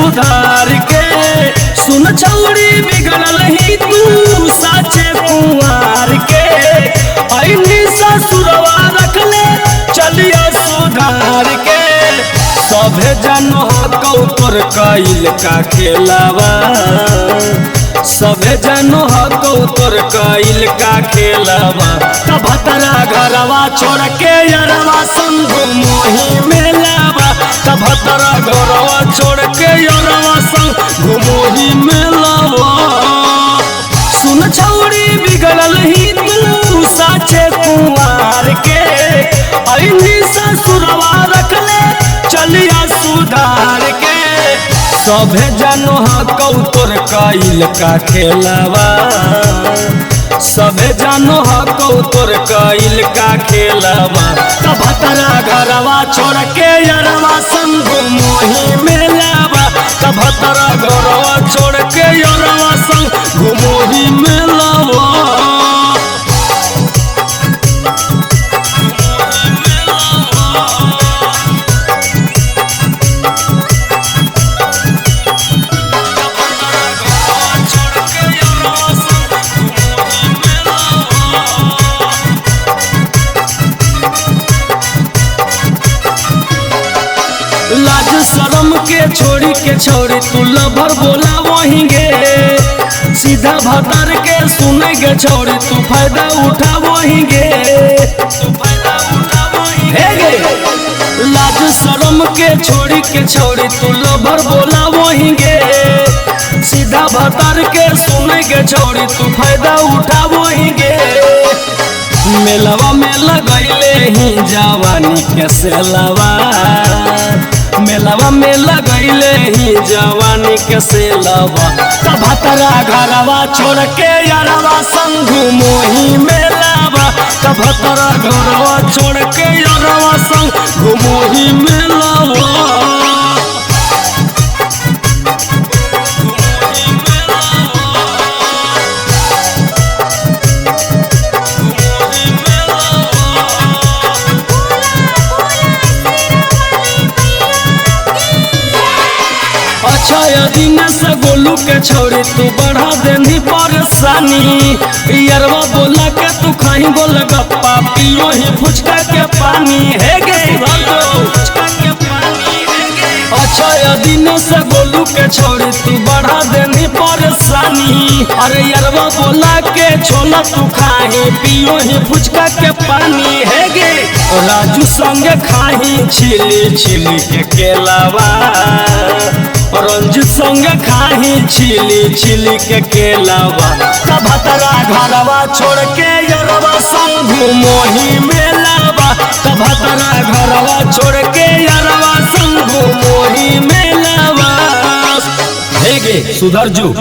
सुधार के। सुन छौड़ी बिगड़ल ही तू साचे कुंवार के, ऐनी ससुरवा रखले चलिया सुधार के। सभे जनो हकौ तोर कइल का खेलावा, सभे जनो हकौ तोर कइल का खेलावा। तब तरा घरवा छोड़ के यरवा संग मोही मेलावा, तब तरा घरवा छोड़ के यरवा संग घुमोही मेलावा। सुन छौड़ी बिगड़ल ही तू साचे कुंवार के, ऐनी ससुरवा रखले चलिया सुधार के। सभे जनो हकौ तोर कइल का खेलावा, सभे जनो हकौ तोर कइल का खेलावा। तब तरा घरवा छोड़ के यरवा संग मोही मेलावा, तब तरा घरवा छोड़ के यरवा संग घुमोही मेलावा। लाज शरम के छोड़ी के छोड़ी तू लभर बोला वहीं गे, सीधा भतर के सुने के छोड़ी तू फायदा उठा वहीं गे, हे गे। लाज शरम के छोड़ी के छोड़ी तू लभर बोला वहीं गे, सीधा भतर के सुने के छोड़ी तू फायदा उठा वहीं गे। मेलवा में लगैले ही जवानी के सेलवा, मेलवा में लगैले ही जवानी के सेलवा। तब तरा घरवा छोड़ के यरवा संग घुमोही मेलावा, तब तरा घरवा छोड़ के यरवा संग घुमोही मेलावा। अच्छा दिन से गोलू के छोड़ी तू बढ़ा देनी परेशानी, यरवा बोला के तू खाई बोल गप्पा पियो ही फुचका के पानी, हे गे फुचका के पानी, हे गे। अच्छा दिन से गोलू के छोड़ी तू बढ़ा देनी परेशानी, अरे यरवा बोला के छोला तू खाई पियो ही फुचका के पानी, हे गे। राजू संगे खाही छिली छिली के केलावा, रंजित संगे खाही छिली छिली के केलावा। तब तरा घरवा छोड़ के यरवा संग घुमोही मेलावा, तब तरा घरवा छोड़ के यरवा संग घुमोही मेलावा। हे गे सुधर जू।